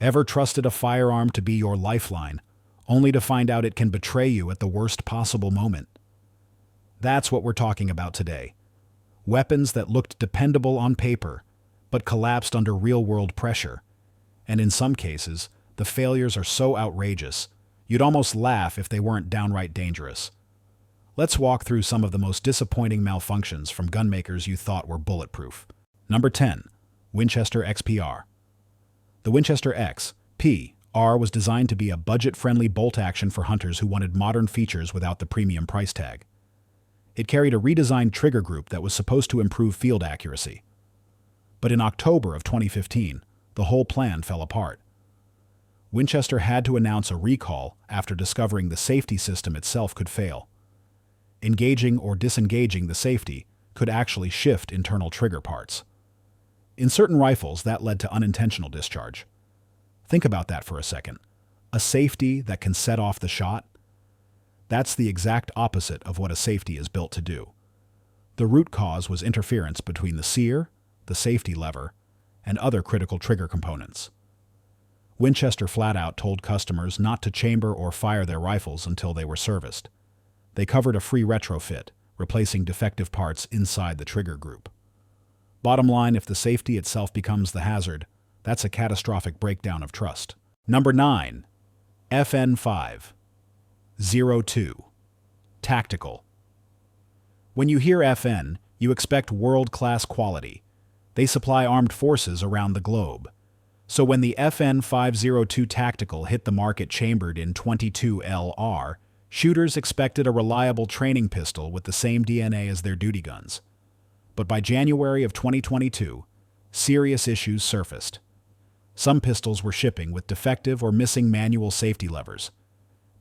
Ever trusted a firearm to be your lifeline, only to find out it can betray you at the worst possible moment? That's what we're talking about today. Weapons that looked dependable on paper, but collapsed under real-world pressure. And in some cases, the failures are so outrageous, you'd almost laugh if they weren't downright dangerous. Let's walk through some of the most disappointing malfunctions from gunmakers you thought were bulletproof. Number 10. Winchester XPR. The Winchester XPR was designed to be a budget-friendly bolt-action for hunters who wanted modern features without the premium price tag. It carried a redesigned trigger group that was supposed to improve field accuracy. But in October of 2015, the whole plan fell apart. Winchester had to announce a recall after discovering the safety system itself could fail. Engaging or disengaging the safety could actually shift internal trigger parts. In certain rifles, that led to unintentional discharge. Think about that for a second. A safety that can set off the shot? That's the exact opposite of what a safety is built to do. The root cause was interference between the sear, the safety lever, and other critical trigger components. Winchester flat out told customers not to chamber or fire their rifles until they were serviced. They covered a free retrofit, replacing defective parts inside the trigger group. Bottom line, if the safety itself becomes the hazard, that's a catastrophic breakdown of trust. Number 9. FN502. Tactical. When you hear FN, you expect world-class quality. They supply armed forces around the globe. So when the FN502 Tactical hit the market chambered in .22 LR, shooters expected a reliable training pistol with the same DNA as their duty guns. But by January of 2022, serious issues surfaced. Some pistols were shipping with defective or missing manual safety levers.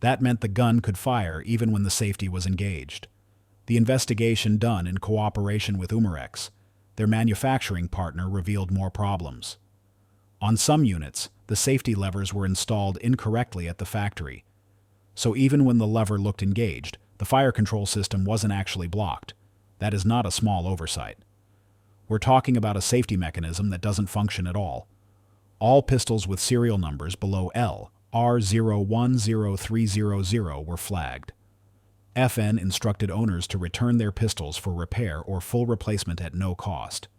That meant the gun could fire even when the safety was engaged. The investigation done in cooperation with Umarex, their manufacturing partner, revealed more problems. On some units, the safety levers were installed incorrectly at the factory. So even when the lever looked engaged, the fire control system wasn't actually blocked. That is not a small oversight. We're talking about a safety mechanism that doesn't function at all. All pistols with serial numbers below L R010300 were flagged. FN instructed owners to return their pistols for repair or full replacement at no cost.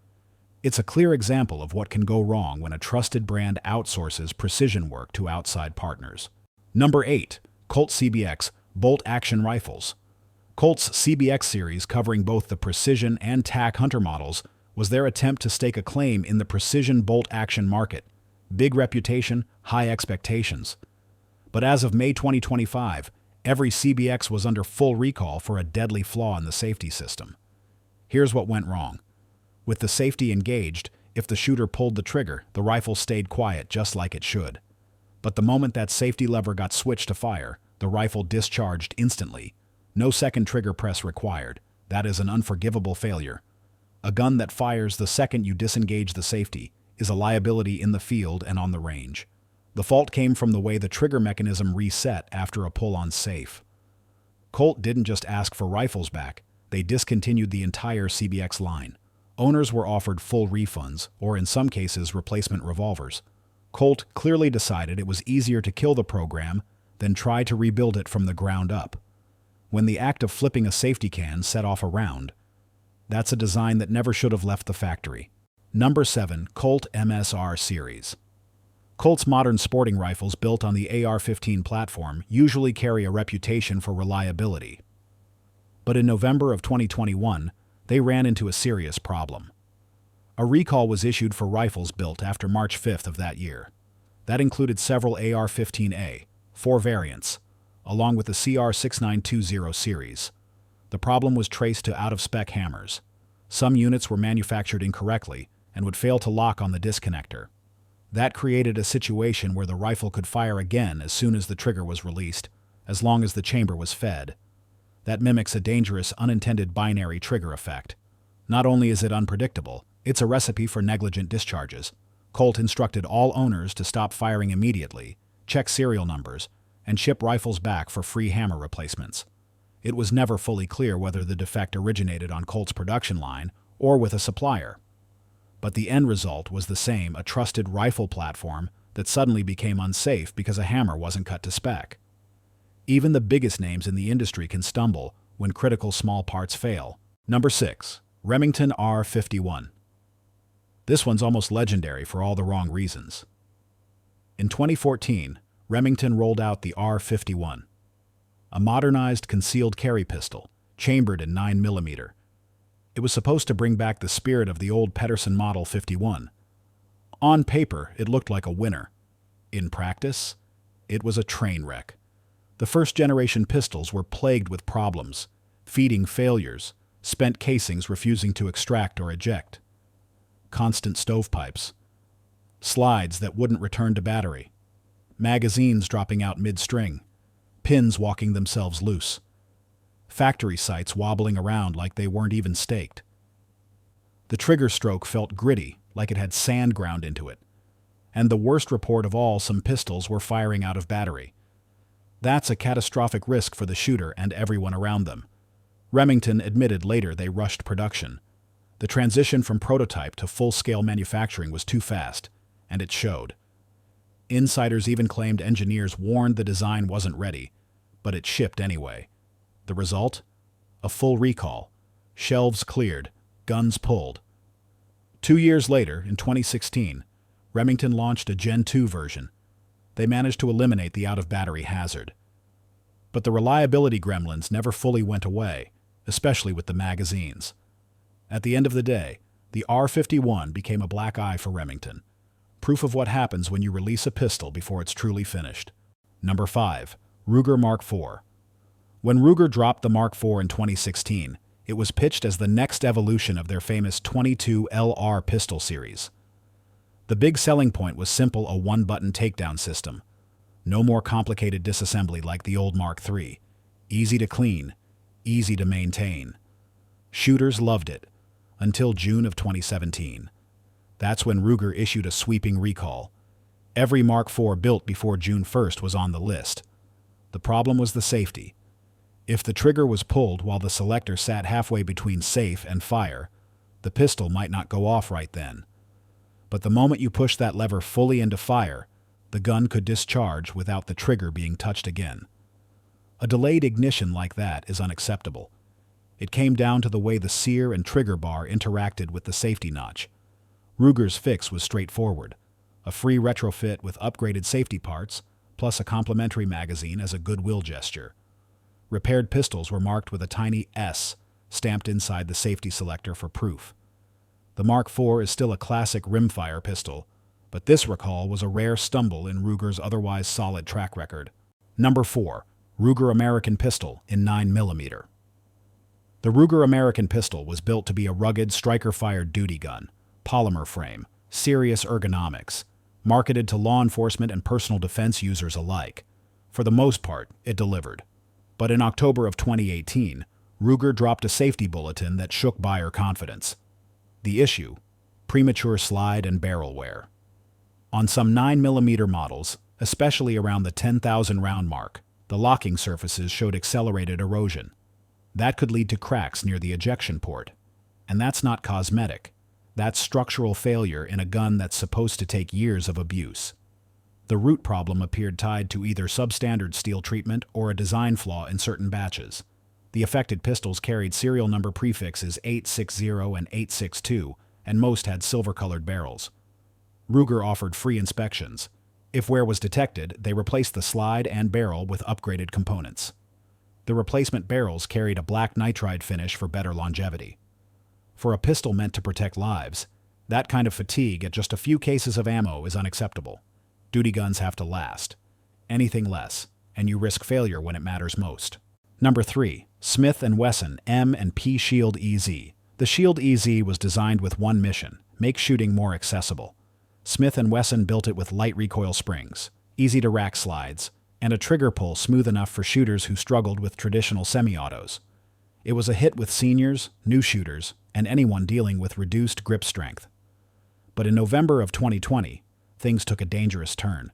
It's a clear example of what can go wrong when a trusted brand outsources precision work to outside partners. Number 8. Colt CBX bolt-action rifles. Colt's CBX series, covering both the precision and TAC hunter models, was their attempt to stake a claim in the precision bolt-action market. Big reputation, high expectations. But as of May 2025, every CBX was under full recall for a deadly flaw in the safety system. Here's what went wrong. With the safety engaged, if the shooter pulled the trigger, the rifle stayed quiet just like it should. But the moment that safety lever got switched to fire, the rifle discharged instantly. No second trigger press required. That is an unforgivable failure. A gun that fires the second you disengage the safety is a liability in the field and on the range. The fault came from the way the trigger mechanism reset after a pull-on safe. Colt didn't just ask for rifles back, they discontinued the entire CBX line. Owners were offered full refunds, or in some cases replacement revolvers. Colt clearly decided it was easier to kill the program than try to rebuild it from the ground up. When the act of flipping a safety can set off a round, that's a design that never should have left the factory. Number 7. Colt MSR Series. Colt's modern sporting rifles built on the AR-15 platform usually carry a reputation for reliability. But in November of 2021, they ran into a serious problem. A recall was issued for rifles built after March 5th of that year. That included several AR-15A, 4 variants, along with the CR6920 series. The problem was traced to out-of-spec hammers. Some units were manufactured incorrectly and would fail to lock on the disconnector. That created a situation where the rifle could fire again as soon as the trigger was released, as long as the chamber was fed. That mimics a dangerous unintended binary trigger effect. Not only is it unpredictable, it's a recipe for negligent discharges. Colt instructed all owners to stop firing immediately, check serial numbers, and ship rifles back for free hammer replacements. It was never fully clear whether the defect originated on Colt's production line or with a supplier. But the end result was the same, a trusted rifle platform that suddenly became unsafe because a hammer wasn't cut to spec. Even the biggest names in the industry can stumble when critical small parts fail. Number 6. Remington R-51. This one's almost legendary for all the wrong reasons. In 2014, Remington rolled out the R-51, a modernized concealed carry pistol, chambered in 9mm. It was supposed to bring back the spirit of the old Pedersen Model 51. On paper, it looked like a winner. In practice, it was a train wreck. The first-generation pistols were plagued with problems, feeding failures, spent casings refusing to extract or eject, constant stovepipes, slides that wouldn't return to battery, magazines dropping out mid-string, pins walking themselves loose, factory sights wobbling around like they weren't even staked. The trigger stroke felt gritty, like it had sand ground into it. And the worst report of all, some pistols were firing out of battery. That's a catastrophic risk for the shooter and everyone around them. Remington admitted later they rushed production. The transition from prototype to full-scale manufacturing was too fast, and it showed. Insiders even claimed engineers warned the design wasn't ready, but it shipped anyway. The result? A full recall. Shelves cleared, guns pulled. 2 years later, in 2016, Remington launched a Gen 2 version. They managed to eliminate the out-of-battery hazard. But the reliability gremlins never fully went away, especially with the magazines. At the end of the day, the R-51 became a black eye for Remington. Proof of what happens when you release a pistol before it's truly finished. Number 5. Ruger Mark IV. When Ruger dropped the Mark IV in 2016, it was pitched as the next evolution of their famous 22 LR pistol series. The big selling point was simple, a one-button takedown system. No more complicated disassembly like the old Mark III. Easy to clean, easy to maintain. Shooters loved it, until June of 2017. That's when Ruger issued a sweeping recall. Every Mark IV built before June 1st was on the list. The problem was the safety. If the trigger was pulled while the selector sat halfway between safe and fire, the pistol might not go off right then. But the moment you push that lever fully into fire, the gun could discharge without the trigger being touched again. A delayed ignition like that is unacceptable. It came down to the way the sear and trigger bar interacted with the safety notch. Ruger's fix was straightforward. A free retrofit with upgraded safety parts, plus a complimentary magazine as a goodwill gesture. Repaired pistols were marked with a tiny S stamped inside the safety selector for proof. The Mark IV is still a classic rimfire pistol, but this recall was a rare stumble in Ruger's otherwise solid track record. Number 4. Ruger American Pistol in 9mm. The Ruger American Pistol was built to be a rugged, striker-fired duty gun, polymer frame, serious ergonomics, marketed to law enforcement and personal defense users alike. For the most part, it delivered. But in October of 2018, Ruger dropped a safety bulletin that shook buyer confidence. The issue? Premature slide and barrel wear. On some 9mm models, especially around the 10,000 round mark, the locking surfaces showed accelerated erosion. That could lead to cracks near the ejection port. And that's not cosmetic. That's structural failure in a gun that's supposed to take years of abuse. The root problem appeared tied to either substandard steel treatment or a design flaw in certain batches. The affected pistols carried serial number prefixes 860 and 862, and most had silver-colored barrels. Ruger offered free inspections. If wear was detected, they replaced the slide and barrel with upgraded components. The replacement barrels carried a black nitride finish for better longevity. For a pistol meant to protect lives, that kind of fatigue at just a few cases of ammo is unacceptable. Duty guns have to last. Anything less, and you risk failure when it matters most. Number 3. Smith & Wesson M&P Shield EZ. The Shield EZ was designed with one mission: make shooting more accessible. Smith & Wesson built it with light recoil springs, easy-to-rack slides, and a trigger pull smooth enough for shooters who struggled with traditional semi-autos. It was a hit with seniors, new shooters, and anyone dealing with reduced grip strength. But in November of 2020, things took a dangerous turn.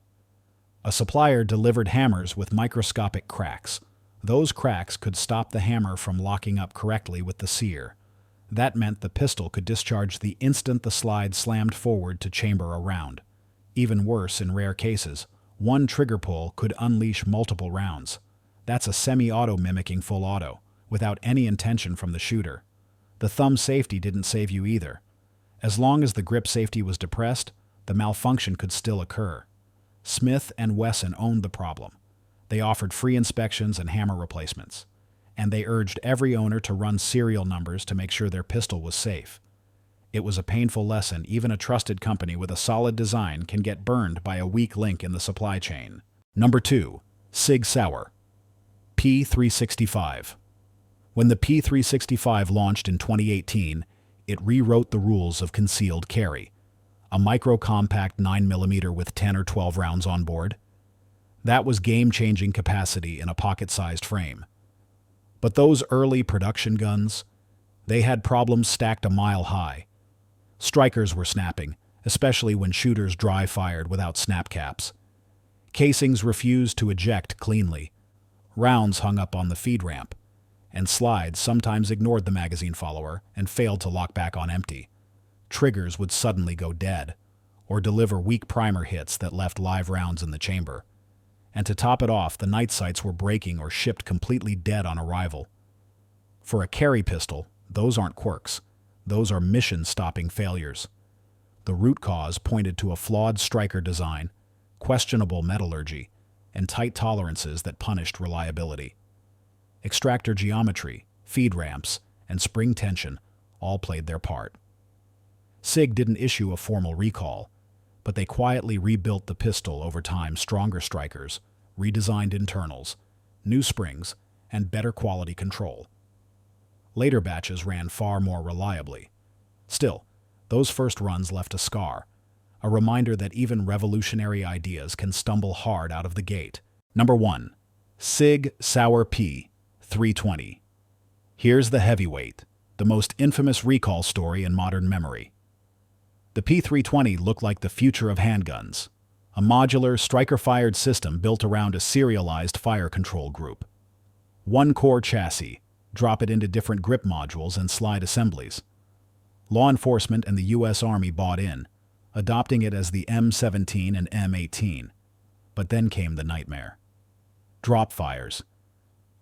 A supplier delivered hammers with microscopic cracks. Those cracks could stop the hammer from locking up correctly with the sear. That meant the pistol could discharge the instant the slide slammed forward to chamber a round. Even worse, in rare cases, one trigger pull could unleash multiple rounds. That's a semi-auto mimicking full auto, without any intention from the shooter. The thumb safety didn't save you either. As long as the grip safety was depressed, the malfunction could still occur. Smith and Wesson owned the problem. They offered free inspections and hammer replacements, and they urged every owner to run serial numbers to make sure their pistol was safe. It was a painful lesson. Even a trusted company with a solid design can get burned by a weak link in the supply chain. Number 2. SIG Sauer P365. When the P365 launched in 2018, it rewrote the rules of concealed carry. A micro-compact 9mm with 10 or 12 rounds on board. That was game-changing capacity in a pocket-sized frame. But those early production guns, they had problems stacked a mile high. Strikers were snapping, especially when shooters dry-fired without snap caps. Casings refused to eject cleanly. Rounds hung up on the feed ramp, and slides sometimes ignored the magazine follower and failed to lock back on empty. Triggers would suddenly go dead, or deliver weak primer hits that left live rounds in the chamber. And to top it off, the night sights were breaking or shipped completely dead on arrival. For a carry pistol, those aren't quirks. Those are mission-stopping failures. The root cause pointed to a flawed striker design, questionable metallurgy, and tight tolerances that punished reliability. Extractor geometry, feed ramps, and spring tension all played their part. SIG didn't issue a formal recall, but they quietly rebuilt the pistol over time. Stronger strikers, redesigned internals, new springs, and better quality control. Later batches ran far more reliably. Still, those first runs left a scar, a reminder that even revolutionary ideas can stumble hard out of the gate. Number 1. SIG Sauer P320. Here's the heavyweight, the most infamous recall story in modern memory. The P320 looked like the future of handguns, a modular, striker-fired system built around a serialized fire control group. One core chassis, drop it into different grip modules and slide assemblies. Law enforcement and the U.S. Army bought in, adopting it as the M17 and M18. But then came the nightmare. Drop fires.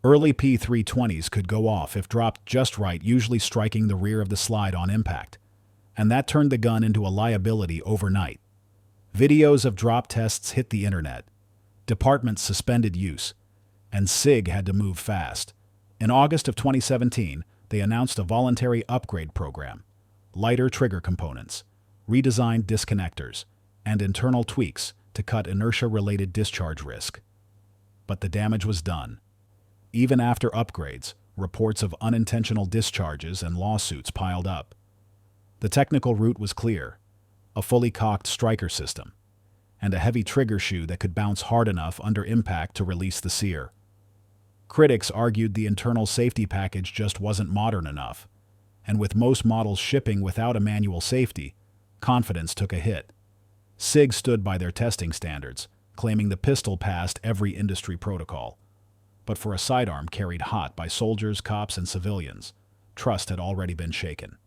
Early P320s could go off if dropped just right, usually striking the rear of the slide on impact. And that turned the gun into a liability overnight. Videos of drop tests hit the internet. Departments suspended use, and SIG had to move fast. In August of 2017, they announced a voluntary upgrade program, lighter trigger components, redesigned disconnectors, and internal tweaks to cut inertia-related discharge risk. But the damage was done. Even after upgrades, reports of unintentional discharges and lawsuits piled up. The technical route was clear: a fully cocked striker system, and a heavy trigger shoe that could bounce hard enough under impact to release the sear. Critics argued the internal safety package just wasn't modern enough, and with most models shipping without a manual safety, confidence took a hit. SIG stood by their testing standards, claiming the pistol passed every industry protocol. But for a sidearm carried hot by soldiers, cops, and civilians, trust had already been shaken.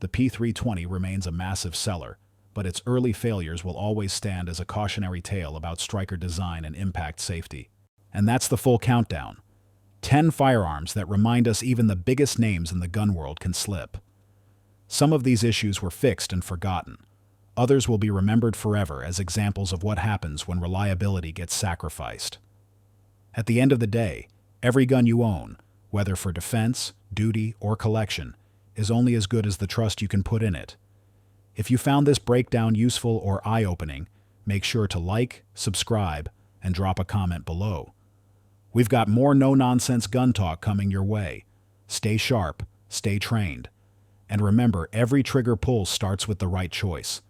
The P320 remains a massive seller, but its early failures will always stand as a cautionary tale about striker design and impact safety. And that's the full countdown. 10 firearms that remind us even the biggest names in the gun world can slip. Some of these issues were fixed and forgotten. Others will be remembered forever as examples of what happens when reliability gets sacrificed. At the end of the day, every gun you own, whether for defense, duty, or collection, is only as good as the trust you can put in it. If you found this breakdown useful or eye-opening, make sure to like, subscribe, and drop a comment below. We've got more no-nonsense gun talk coming your way. Stay sharp, stay trained, and remember, every trigger pull starts with the right choice.